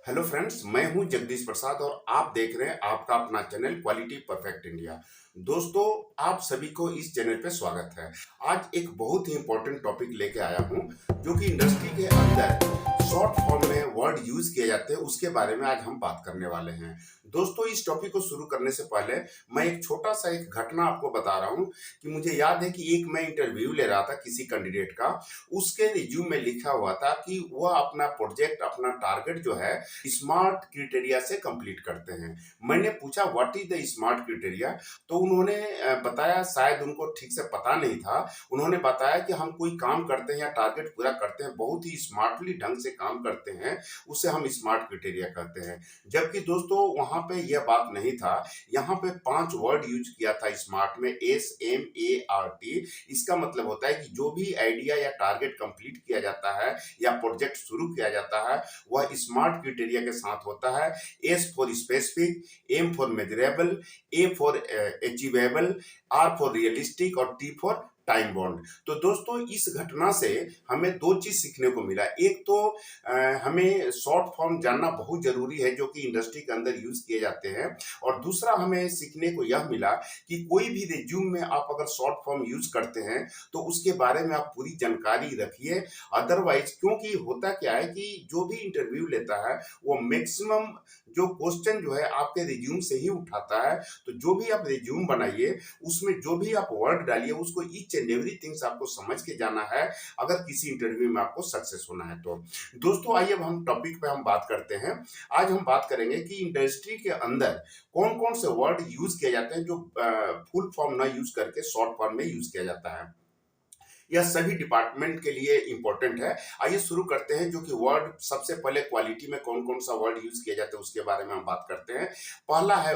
Hello friends, मैं हूं जगदीश प्रसाद और आप देख रहे हैं आपका अपना चैनल क्वालिटी परफेक्ट इंडिया। दोस्तों, आप सभी को इस चैनल पे स्वागत है। आज एक बहुत ही इंपॉर्टेंट टॉपिक लेके आया हूं जो कि इंडस्ट्री के अंदर शॉर्ट फॉर्म में वर्ड यूज किए जाते हैं, उसके बारे में आज हम बात करने वाले हैं। दोस्तों, इस टॉपिक को शुरू करने से पहले मैं एक छोटा सा एक घटना आपको बता रहा हूं कि मुझे याद है कि एक मैं इंटरव्यू ले रहा था किसी कैंडिडेट का। उसके रिज्यूम में लिखा हुआ था कि वह अपना प्रोजेक्ट, अपना टारगेट जो है स्मार्ट क्राइटेरिया से कंप्लीट करते हैं। मैंने पूछा what is the smart criteria, तो उन्होंने बताया, शायद उनको ठीक से पता नहीं था। उन्होंने बताया कि हम कोई काम करते हैं या टारगेट पूरा करते हैं, बहुत ही स्मार्टली ढंग से काम करते हैं, उसे हम स्मार्ट क्राइटेरिया कहते हैं। जबकि दोस्तों, वहां पे यह बात नहीं था। यहाँ पे 5 वर्ड यूज किया था स्मार्ट में, SMART। इसका मतलब होता है कि जो भी आइडिया या टारगेट कंप्लीट किया जाता है या प्रोजेक्ट शुरू किया जाता है, वह स्मार्ट क्राइटेरिया के साथ होता है। S for specific, M for measurable, A for achievable, R for realistic और T फॉर टाइम बॉन्ड। तो दोस्तों, इस घटना से हमें 2 चीज सीखने को मिला। एक तो हमें शॉर्ट फॉर्म जानना बहुत जरूरी है जो कि इंडस्ट्री के अंदर यूज किए जाते हैं, और दूसरा हमें सीखने को यह मिला कि कोई भी रिज्यूम में आप अगर शॉर्ट फॉर्म यूज करते हैं तो उसके बारे में आप पूरी जानकारी रखिए। अदरवाइज, क्योंकि होता क्या है कि जो भी इंटरव्यू लेता है वो मैक्सिमम जो क्वेश्चन जो है आपके रिज्यूम से ही उठाता है। तो जो भी आप रिज्यूम बनाइए, उसमें जो भी आप वर्ड डालिए, उसको ईच एंड एवरीथिंग्स आपको समझ के जाना है अगर किसी इंटरव्यू में आपको सक्सेस होना है तो। दोस्तों, आइए अब हम टॉपिक पे हम बात करते हैं। आज हम बात करेंगे कि इंडस्ट्री के अंदर कौन कौन से वर्ड यूज किए जाते हैं जो फुल फॉर्म ना यूज करके शॉर्ट फॉर्म में यूज किया जाता है। यह सभी डिपार्टमेंट के लिए इंपॉर्टेंट है। आइए शुरू करते हैं, जो कि वर्ड सबसे पहले क्वालिटी में कौन कौन सा वर्ड यूज किया जाता है उसके बारे में हम बात करते हैं। पहला है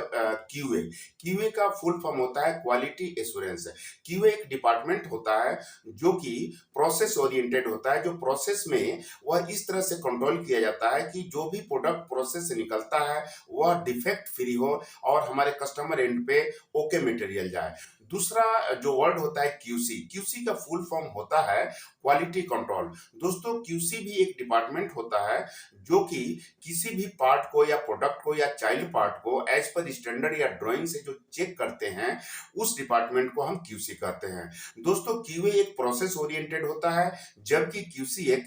क्यूए। क्यूए का फुल फॉर्म होता है क्वालिटी एश्योरेंस। क्यूए एक डिपार्टमेंट होता है जो कि प्रोसेस ओरिएंटेड होता है। जो प्रोसेस में वह इस तरह से कंट्रोल किया जाता है कि जो भी प्रोडक्ट प्रोसेस से निकलता है वह डिफेक्ट फ्री हो और हमारे कस्टमर एंड पे ओके मटेरियल जाए। दूसरा जो वर्ड होता है क्यूसी। क्यूसी का फुल फॉर्म होता है क्वालिटी कंट्रोल। दोस्तों, क्यूसी भी एक डिपार्टमेंट होता है जो कि किसी भी पार्ट को या प्रोडक्ट को या चाइल्ड पार्ट को एज पर स्टैंडर्ड या ड्राइंग से जो चेक करते हैं, उस डिपार्टमेंट को हम क्यूसी कहते हैं। दोस्तों, क्यूए एक प्रोसेस ओरिएंटेड होता है, जबकि क्यूसी एक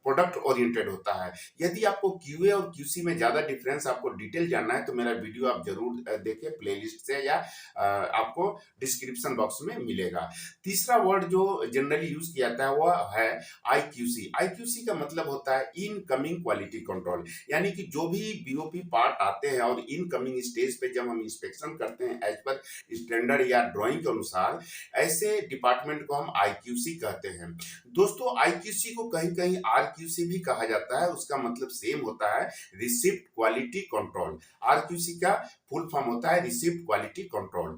प्रोडक्ट ओरिएंटेड होता है। यदि आपको क्यूए और क्यूसी में ज्यादा डिफरेंस आपको डिटेल जानना है तो मेरा वीडियो आप जरूर देखें प्लेलिस्ट से, या आपको डिस्क्रिप्शन बॉक्स में मिलेगा। तीसरा वर्ड जो जनरली यूज किया जाता है वह है आईक्यूसी। आईक्यूसी का मतलब होता है इनकमिंग क्वालिटी कंट्रोल, यानी कि जो भी बीओपी पार्ट आते हैं और इनकमिंग स्टेज पे जब हम इंस्पेक्शन करते हैं एज पर स्टैंडर्ड या ड्राइंग के अनुसार, ऐसे डिपार्टमेंट को हम आईक्यूसी कहते हैं। दोस्तों, आईक्यूसी को कहीं कहीं आरक्यूसी भी कहा जाता है। उसका मतलब सेम होता है, रिसिप्ट क्वालिटी कंट्रोल। आरक्यूसी का फुल फॉर्म होता है रिसिप्ट क्वालिटी कंट्रोल।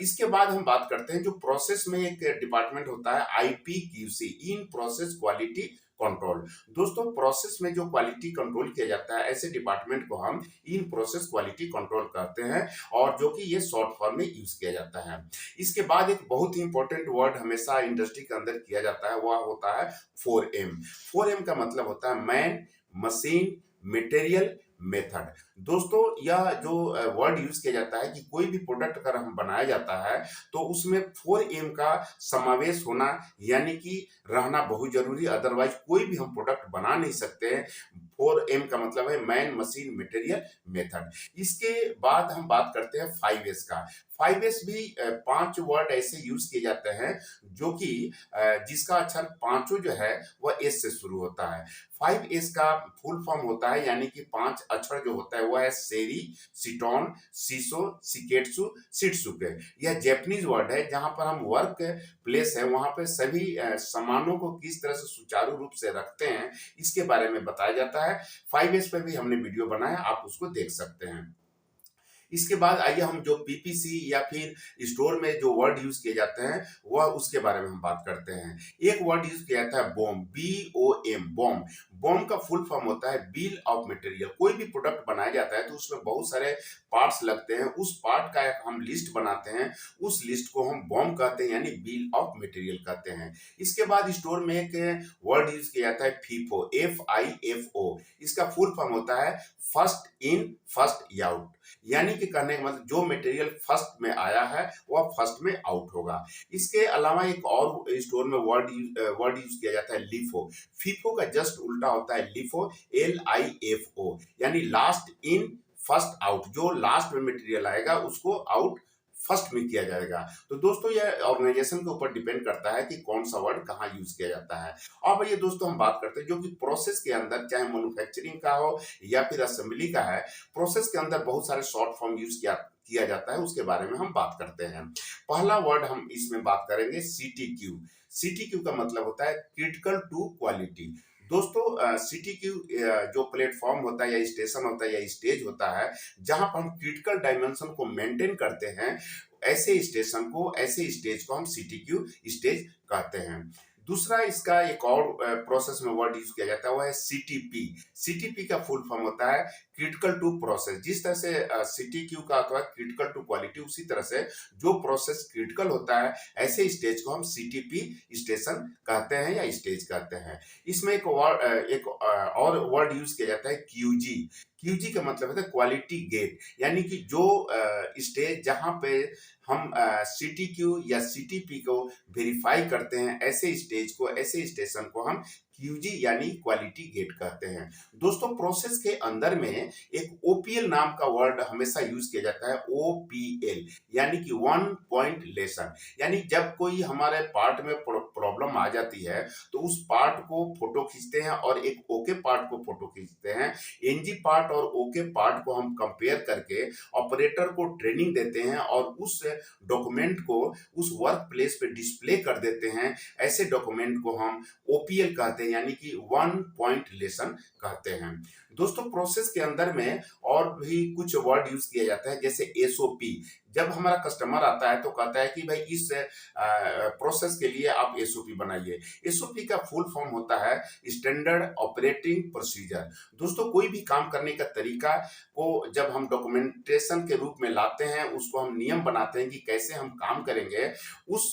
इसके बाद हम बात करते हैं जो प्रोसेस में एक डिपार्टमेंट होता है, IPQC, in process quality control. दोस्तों, प्रोसेस में जो क्वालिटी कंट्रोल किया जाता है, ऐसे डिपार्टमेंट को हम इन प्रोसेस क्वालिटी कंट्रोल कहते हैं, और जो कि ये शॉर्ट फॉर्म में यूज किया जाता है। इसके बाद एक बहुत ही इंपॉर्टेंट वर्ड हमेशा इंडस्ट्री के अंदर किया जाता है, वह होता है 4M। 4M का मतलब होता है मैन, मशीन, मटेरियल, मेथड। दोस्तों, यह जो वर्ड यूज किया जाता है कि कोई भी प्रोडक्ट अगर हम बनाया जाता है तो उसमें 4M का समावेश होना यानी कि रहना बहुत जरूरी, अदरवाइज कोई भी हम प्रोडक्ट बना नहीं सकते हैं। 4M का मतलब है मैन, मशीन, मटेरियल, मेथड। इसके बाद हम बात करते हैं 5S का। 5S भी 5 वर्ड ऐसे यूज किए जाते हैं जो कि जिसका अक्षर पांचों जो है वह एस से शुरू होता है। 5S का फुल फॉर्म होता है, यानी कि 5 अक्षर जो होता है वह है सेरी, सिटोन, सीसो, सिकेट्सु, शिट्सुके। यह जैपनीज वर्ड है। जहां पर हम वर्क प्लेस है वहां पे सभी सामानों को किस तरह से सुचारू रूप से रखते हैं, इसके बारे में बताया जाता है। 5S पे भी हमने वीडियो बनाया, आप उसको देख सकते हैं। इसके बाद आइए हम जो पीपीसी या फिर स्टोर में जो वर्ड यूज किए जाते हैं वह उसके बारे में हम बात करते हैं। एक वर्ड यूज किया जाता है बॉम, BOM, बॉम। बॉम का फुल फॉर्म होता है बिल ऑफ मटेरियल। कोई भी प्रोडक्ट बनाया जाता है तो उसमें बहुत सारे पार्ट्स लगते हैं, उस पार्ट का एक हम लिस्ट बनाते हैं, उस लिस्ट को हम बॉम कहते हैं यानी बिल ऑफ मटेरियल कहते हैं। इसके बाद स्टोर में एक वर्ड यूज किया जाता है फीफो, FIFO। इसका फुल फॉर्म होता है फर्स्ट इन फर्स्ट आउट, यानी कि कहने का मतलब जो मटेरियल फर्स्ट में आया है वह फर्स्ट में आउट होगा। इसके अलावा एक और स्टोर में वर्ड यूज किया जाता है लिफो। फीफो का जस्ट उल्टा होता है लिफो, LIFO, यानी लास्ट इन फर्स्ट आउट। जो लास्ट में मटेरियल आएगा उसको आउट फर्स्ट में किया जाएगा। तो दोस्तों यह ऑर्गेनाइजेशन के ऊपर डिपेंड करता है कि कौन सा वर्ड कहाँ यूज किया जाता है। अब ये दोस्तों हम बात करते हैं जो कि प्रोसेस के अंदर, चाहे मैन्युफैक्चरिंग का हो या फिर असेंबली का है, प्रोसेस के अंदर बहुत सारे शॉर्ट फॉर्म यूज किया जाता है, उसके बारे में हम बात करते हैं। पहला वर्ड हम इसमें बात करेंगे CTQ। CTQ का मतलब होता है क्रिटिकल टू क्वालिटी। दोस्तों CTQ जो प्लेटफॉर्म होता है या स्टेशन होता है या स्टेज होता है जहां पर हम क्रिटिकल डायमेंशन को मेंटेन करते हैं, ऐसे स्टेशन को, ऐसे स्टेज को हम CTQ स्टेज कहते हैं। दूसरा इसका एक और प्रोसेस में वर्ड यूज किया जाता है वो है CTP। CTP का फुल फॉर्म होता है क्रिटिकल टू प्रोसेस। जिस तरह से CTQ का होता है क्रिटिकल टू क्वालिटी, उसी तरह से जो प्रोसेस क्रिटिकल होता है ऐसे स्टेज को हम CTP स्टेशन कहते हैं या स्टेज कहते हैं। इसमें एक और वर्ड यूज किया जाता है QG। QG का मतलब होता है क्वालिटी गेट, यानी कि जो स्टेज जहां पे हम CTQ या CTP को वेरीफाई करते हैं, ऐसे स्टेज को, ऐसे स्टेशन को हम QG यानी क्वालिटी गेट कहते हैं। दोस्तों प्रोसेस के अंदर में एक OPL नाम का वर्ड हमेशा यूज किया जाता है, OPL, यानी कि वन पॉइंट लेसन। यानी जब कोई हमारे पार्ट में प्रॉब्लम आ जाती है तो उस पार्ट को फोटो खींचते हैं और एक ओके पार्ट को फोटो खींचते हैं। NG पार्ट और ओके पार्ट को हम कंपेयर करके ऑपरेटर को ट्रेनिंग देते हैं और उस डॉक्यूमेंट को उस वर्क प्लेस पे डिस्प्ले कर देते हैं। ऐसे डॉक्यूमेंट को हम OPL कहते हैं, यानी कि वन पॉइंट लेसन कहते हैं। दोस्तों प्रोसेस के अंदर में और भी कुछ वर्ड यूज किया जाता है, जैसे SOP। जब हमारा कस्टमर आता है तो कहता है कि भाई इस प्रोसेस के लिए आप SOP बनाइए। SOP का फुल फॉर्म होता है स्टैंडर्ड ऑपरेटिंग प्रोसीजर। दोस्तों कोई भी काम करने का तरीका को जब हम डॉक्यूमेंटेशन के रूप में लाते हैं, उसको हम नियम बनाते हैं कि कैसे हम काम करेंगे, उस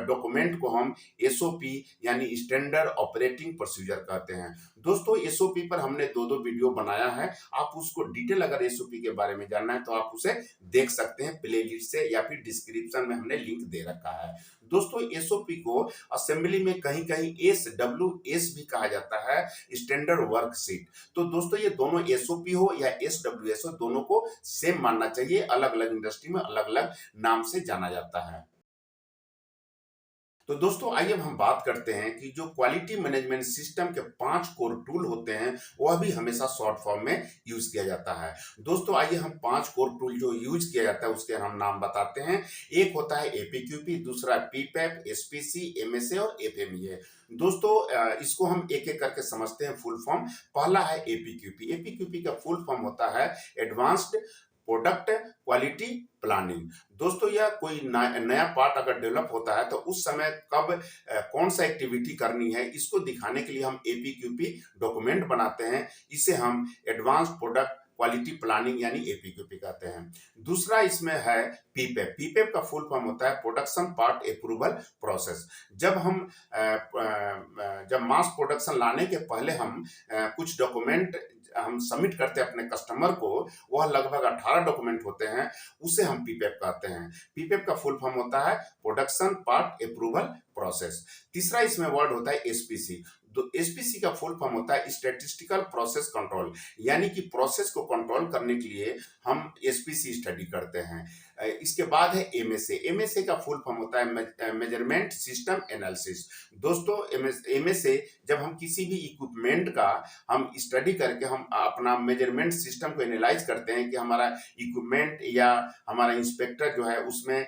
डॉक्यूमेंट को हम SOP यानी स्टैंडर्ड ऑपरेटिंग प्रोसीजर कहते हैं। दोस्तों SOP पर हमने दो वीडियो बनाया है, आप उसको डिटेल अगर SOP के बारे में जानना है तो आप उसे देख सकते हैं प्लेलिस्ट से, या फिर डिस्क्रिप्शन में हमने लिंक दे रखा है। दोस्तों SOP को असेंबली में कहीं कहीं SWS भी कहा जाता है, स्टैंडर्ड वर्कशीट। तो दोस्तों ये दोनों SOP हो या SWS हो, दोनों को सेम मानना चाहिए, अलग अलग इंडस्ट्री में अलग अलग नाम से जाना जाता है। तो दोस्तों आइए अब हम बात करते हैं कि जो क्वालिटी मैनेजमेंट सिस्टम के 5 कोर टूल होते हैं वह भी हमेशा शॉर्ट फॉर्म में यूज किया जाता है। दोस्तों आइए हम 5 कोर टूल जो यूज किया जाता है उसके हम नाम बताते हैं। एक होता है APQP, दूसरा PPAP, SPC, MSA और FMEA। दोस्तों इसको हम एक एक करके समझते हैं फुल फॉर्म। पहला है APQP। APQP का फुल फॉर्म होता है एडवांस्ड प्रोडक्ट क्वालिटी प्लानिंग। दोस्तों यह कोई नया पार्ट अगर डेवलप होता है तो उस समय कब कौन सा एक्टिविटी करनी है, इसको दिखाने के लिए हम APQP डॉक्यूमेंट बनाते हैं। इसे हम एडवांस प्रोडक्ट क्वालिटी प्लानिंग यानी APQP कहते हैं। दूसरा इसमें है PPAP। PPAP का फुल फॉर्म होता है प्रोडक्शन पार्ट अप्रूवल प्रोसेस। जब मास प्रोडक्शन लाने के पहले हम कुछ डॉक्यूमेंट हम सबमिट करते हैं अपने कस्टमर को, वह लगभग 18 डॉक्यूमेंट होते हैं, उसे हम PPAP कहते हैं। PPAP का फुल फॉर्म होता है प्रोडक्शन पार्ट अप्रूवल प्रोसेस। तीसरा इसमें वर्ड होता है SPC। तो SPC का फुल फॉर्म होता है स्टैटिस्टिकल प्रोसेस कंट्रोल, यानी कि प्रोसेस को कंट्रोल करने के लिए हम SPC स्टडी करते हैं। इसके बाद है MSA। MSA का फुल फॉर्म होता है मेजरमेंट सिस्टम एनालिसिस। दोस्तों MSA जब हम किसी भी इक्विपमेंट का हम स्टडी करके हम अपना मेजरमेंट सिस्टम को एनालाइज करते हैं कि हमारा इक्विपमेंट या हमारा इंस्पेक्टर जो है उसमें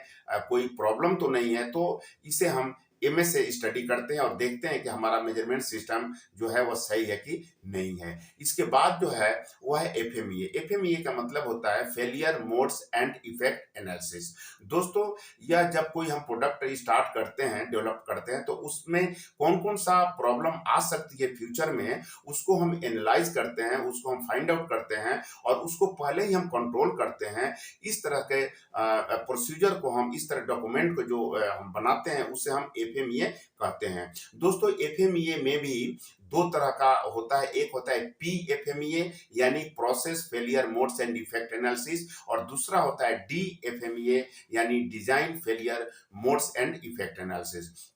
कोई प्रॉब्लम तो नहीं है, तो इसे हम एमए से स्टडी करते हैं और देखते हैं कि हमारा मेजरमेंट सिस्टम जो है वो सही है कि नहीं है। इसके बाद जो है वो है एफएमईए। एफएमईए का मतलब होता है failure modes and effect analysis. दोस्तों यह जब कोई हम प्रोडक्ट स्टार्ट करते हैं, डेवलप करते हैं, तो उसमें कौन कौन सा प्रॉब्लम आ सकती है फ्यूचर में, उसको हम एनालाइज करते हैं, उसको हम फाइंड आउट करते हैं और उसको पहले ही हम कंट्रोल करते हैं। इस तरह के प्रोसीजर को हम, इस तरह डॉक्यूमेंट को जो हम बनाते हैं, उसे हम एफएमईए कहते हैं। दोस्तों एफएमईए में भी दो तरह का होता है। एक होता है पीएफएमईए यानी process failure modes and defect analysis, और दूसरा होता है डीएफएमईए यानी design failure modes and effect analysis.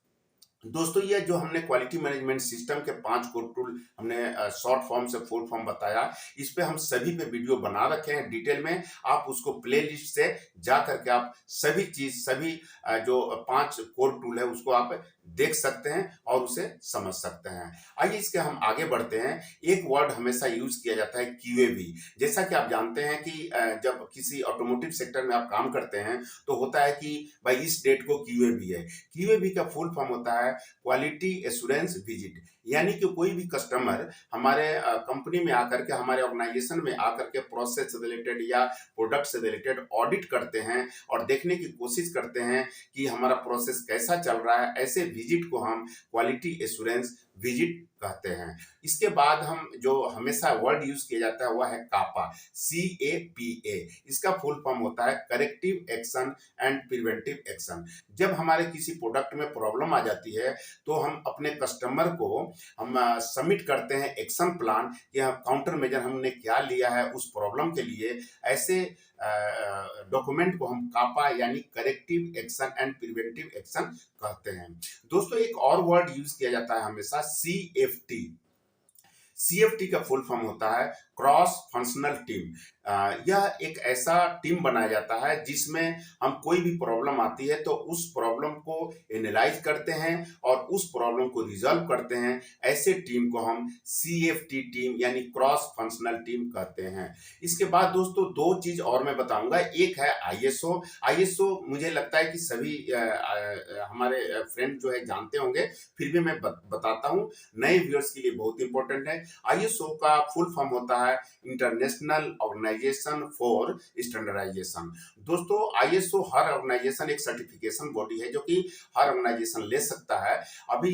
दोस्तों ये जो हमने क्वालिटी मैनेजमेंट सिस्टम के 5 कोर टूल हमने शॉर्ट फॉर्म से फुल फॉर्म बताया, इस पे हम सभी पे वीडियो बना रखे हैं डिटेल में। आप उसको प्लेलिस्ट से जा करके आप सभी चीज, सभी जो 5 कोर टूल है उसको आप देख सकते हैं और उसे समझ सकते हैं। आइए इसके हम आगे बढ़ते हैं। एक वर्ड हमेशा यूज किया जाता है क्यूएबी। जैसा कि आप जानते हैं कि जब किसी ऑटोमोटिव सेक्टर में आप काम करते हैं तो होता है कि भाई इस डेट को क्यूएबी है। क्यूएबी का फुल फॉर्म होता है क्वालिटी एश्योरेंस विजिट, यानी कि कोई भी कस्टमर हमारे कंपनी में आकर के, हमारे ऑर्गेनाइजेशन में आकर के प्रोसेस से रिलेटेड या प्रोडक्ट से रिलेटेड ऑडिट करते हैं और देखने की कोशिश करते हैं कि हमारा प्रोसेस कैसा चल रहा है, ऐसे विजिट को हम क्वालिटी एश्योरेंस विजिट कहते हैं। इसके बाद हम जो हमेशा वर्ड यूज किया जाता है वह है कापा, CAPA। इसका फुल फॉर्म होता है corrective action and preventive action. जब हमारे किसी प्रोडक्ट में प्रॉब्लम आ जाती है तो हम अपने कस्टमर को हम सबमिट करते हैं एक्शन प्लान कि काउंटर मेजर हमने क्या लिया है उस प्रॉब्लम के लिए। ऐसे डॉक्यूमेंट को हम कापा यानी corrective action and preventive action कहते हैं। दोस्तों एक और वर्ड यूज किया जाता है हमेशा, CFT। CFT का फुल फॉर्म होता है क्रॉस फंक्शनल टीम। यह एक ऐसा टीम बनाया जाता है जिसमें हम कोई भी प्रॉब्लम आती है तो उस प्रॉब्लम को एनालाइज करते हैं और उस प्रॉब्लम को रिजॉल्व करते हैं। ऐसे टीम को हम CFT टीम यानी क्रॉस फंक्शनल टीम कहते हैं। इसके बाद दोस्तों दो चीज और मैं बताऊंगा। एक है ISO। ISO मुझे लगता है कि सभी हमारे फ्रेंड जो है जानते होंगे, फिर भी मैं बताता हूँ, नए व्यूअर्स के लिए बहुत इंपॉर्टेंट है। ISO का फुल फॉर्म होता है इंटरनेशनल ऑर्गेनाइजेशन फॉर स्टैंडर्डाइजेशन। दोस्तों ISO हर ऑर्गेनाइजेशन, एक सर्टिफिकेशन बॉडी है जो कि हर ऑर्गेनाइजेशन ले सकता है। अभी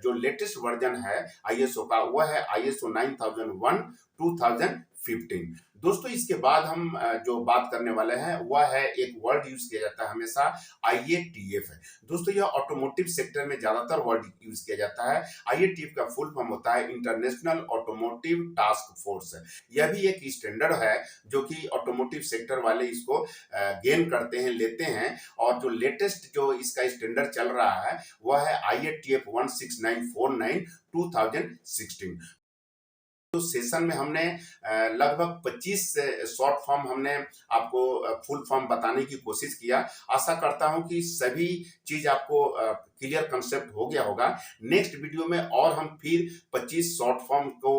जो लेटेस्ट वर्जन है ISO का वह है ISO 9001 2015। दोस्तों इसके बाद हम जो बात करने वाले हैं वह है, एक वर्ड यूज किया जाता है हमेशा, IATF है। दोस्तों यह ऑटोमोटिव सेक्टर में ज्यादातर वर्ड यूज किया जाता है। IATF का फुल फॉर्म होता है इंटरनेशनल ऑटोमोटिव टास्क फोर्स। यह भी एक स्टैंडर्ड है जो कि ऑटोमोटिव सेक्टर वाले इसको गेन करते हैं, लेते हैं। और जो लेटेस्ट जो इसका स्टैंडर्ड चल रहा है वह है IATF 16949 2016। तो सेशन में हमने लगभग 25 शॉर्ट फॉर्म हमने आपको फुल फॉर्म बताने की कोशिश किया। आशा करता हूं कि सभी चीज आपको क्लियर कंसेप्ट हो गया होगा। नेक्स्ट वीडियो में और हम फिर 25 शॉर्ट फॉर्म को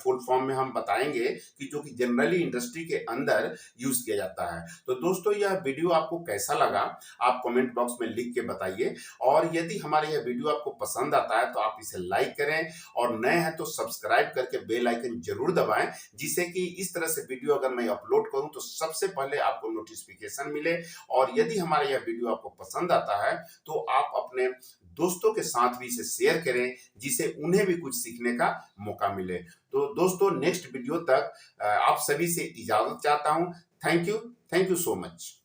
फुल फॉर्म में हम बताएंगे कि जो कि जनरली इंडस्ट्री के अंदर यूज किया जाता है। तो दोस्तों यह वीडियो आपको कैसा लगा आप कमेंट बॉक्स में लिख के बताइए, और यदि हमारे यह वीडियो आपको पसंद आता है तो आप इसे लाइक करें, और नए हैं तो सब्सक्राइब करके बेल आइकन जरूर दबाएं, जिससे कि इस तरह से वीडियो अगर मैं अपलोड करूं तो सबसे पहले आपको नोटिफिकेशन मिले। और यदि हमारा यह वीडियो आपको पसंद आता है तो आप अपने दोस्तों के साथ भी इसे शेयर करें, जिससे उन्हें भी कुछ सीखने का मौका मिले। तो दोस्तों नेक्स्ट वीडियो तक आप सभी से इजाजत चाहता हूं। Thank you so much.